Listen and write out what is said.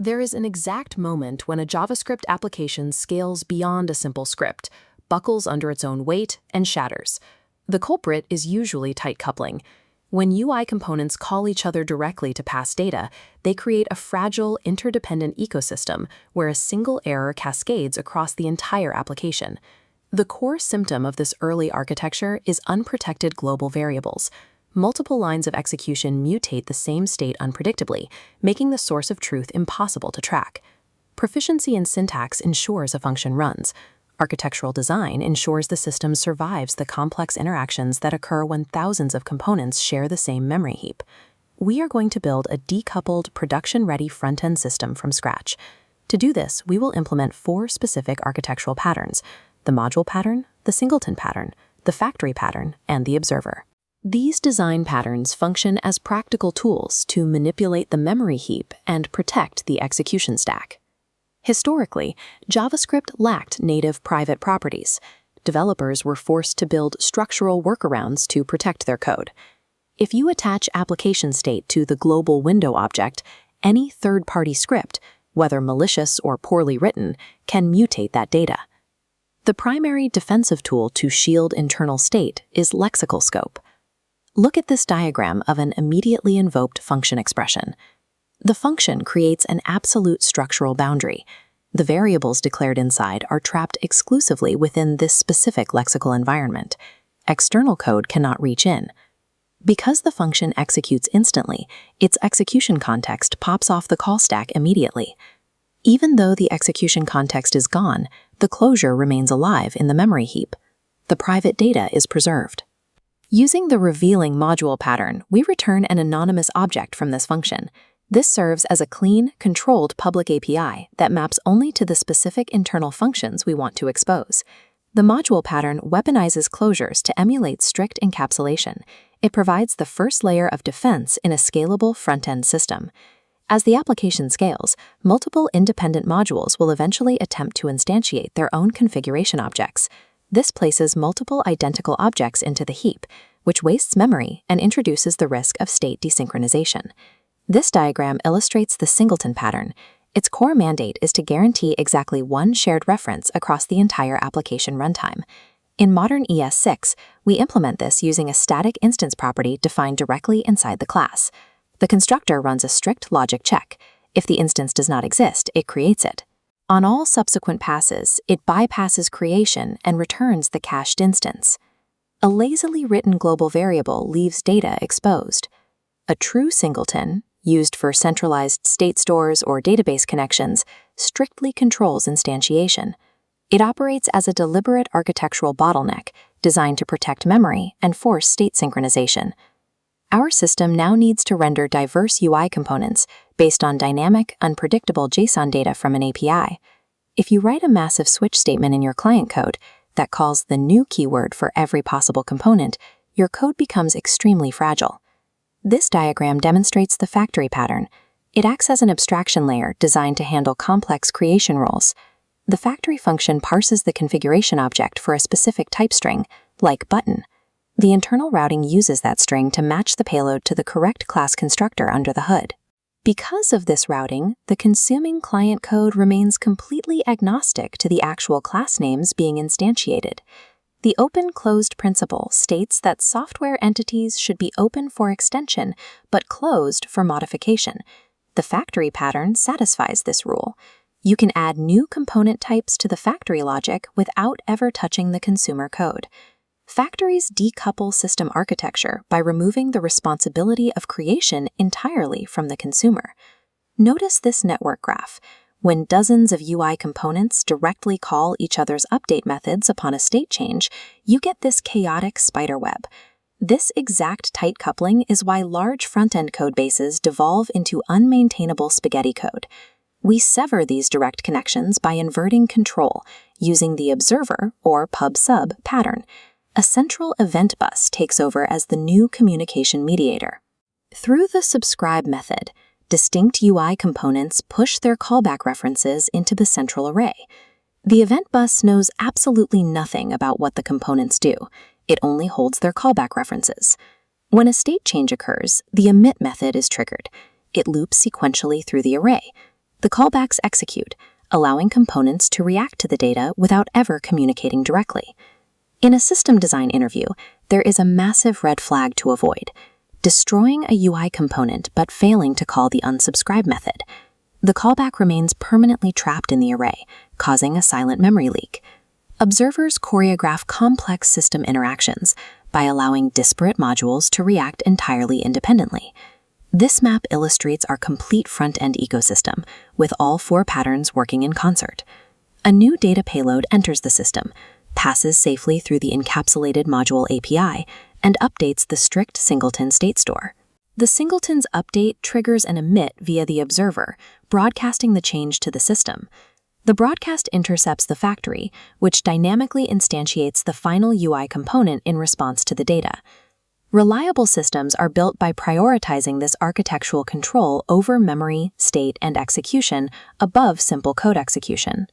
There is an exact moment when a JavaScript application scales beyond a simple script, buckles under its own weight, and shatters. The culprit is usually tight coupling. When UI components call each other directly to pass data, they create a fragile, interdependent ecosystem where a single error cascades across the entire application. The core symptom of this early architecture is unprotected global variables. Multiple lines of execution mutate the same state unpredictably, making the source of truth impossible to track. Proficiency in syntax ensures a function runs. Architectural design ensures the system survives the complex interactions that occur when thousands of components share the same memory heap. We are going to build a decoupled, production-ready front-end system from scratch. To do this, we will implement 4 specific architectural patterns: the module pattern, the singleton pattern, the factory pattern, and the observer. These design patterns function as practical tools to manipulate the memory heap and protect the execution stack. Historically, JavaScript lacked native private properties. Developers were forced to build structural workarounds to protect their code. If you attach application state to the global window object, any third-party script, whether malicious or poorly written, can mutate that data. The primary defensive tool to shield internal state is lexical scope. Look at this diagram of an immediately invoked function expression. The function creates an absolute structural boundary. The variables declared inside are trapped exclusively within this specific lexical environment. External code cannot reach in. Because the function executes instantly, its execution context pops off the call stack immediately. Even though the execution context is gone, the closure remains alive in the memory heap. The private data is preserved. Using the revealing module pattern, we return an anonymous object from this function. This serves as a clean, controlled public API that maps only to the specific internal functions we want to expose. The module pattern weaponizes closures to emulate strict encapsulation. It provides the first layer of defense in a scalable front-end system. As the application scales, multiple independent modules will eventually attempt to instantiate their own configuration objects. This places multiple identical objects into the heap, which wastes memory and introduces the risk of state desynchronization. This diagram illustrates the singleton pattern. Its core mandate is to guarantee exactly one shared reference across the entire application runtime. In modern ES6, we implement this using a static instance property defined directly inside the class. The constructor runs a strict logic check. If the instance does not exist, it creates it. On all subsequent passes, it bypasses creation and returns the cached instance. A lazily written global variable leaves data exposed. A true singleton, used for centralized state stores or database connections, strictly controls instantiation. It operates as a deliberate architectural bottleneck designed to protect memory and force state synchronization. Our system now needs to render diverse UI components based on dynamic, unpredictable JSON data from an API. If you write a massive switch statement in your client code that calls the new keyword for every possible component, your code becomes extremely fragile. This diagram demonstrates the factory pattern. It acts as an abstraction layer designed to handle complex creation rules. The factory function parses the configuration object for a specific type string, like button. The internal routing uses that string to match the payload to the correct class constructor under the hood. Because of this routing, the consuming client code remains completely agnostic to the actual class names being instantiated. The open-closed principle states that software entities should be open for extension, but closed for modification. The factory pattern satisfies this rule. You can add new component types to the factory logic without ever touching the consumer code. Factories decouple system architecture by removing the responsibility of creation entirely from the consumer. Notice this network graph. When dozens of UI components directly call each other's update methods upon a state change, you get this chaotic spiderweb. This exact tight coupling is why large front-end code bases devolve into unmaintainable spaghetti code. We sever these direct connections by inverting control, using the observer, or pub/sub, pattern. A central event bus takes over as the new communication mediator. Through the subscribe method, distinct UI components push their callback references into the central array. The event bus knows absolutely nothing about what the components do. It only holds their callback references. When a state change occurs, the emit method is triggered. It loops sequentially through the array. The callbacks execute, allowing components to react to the data without ever communicating directly. In a system design interview, there is a massive red flag to avoid: destroying a UI component but failing to call the unsubscribe method. The callback remains permanently trapped in the array, causing a silent memory leak. Observers choreograph complex system interactions by allowing disparate modules to react entirely independently. This map illustrates our complete front-end ecosystem, with all 4 patterns working in concert. A new data payload enters the system, passes safely through the encapsulated module API, and updates the strict Singleton state store. The Singleton's update triggers an emit via the observer, broadcasting the change to the system. The broadcast intercepts the factory, which dynamically instantiates the final UI component in response to the data. Reliable systems are built by prioritizing this architectural control over memory, state, and execution above simple code execution.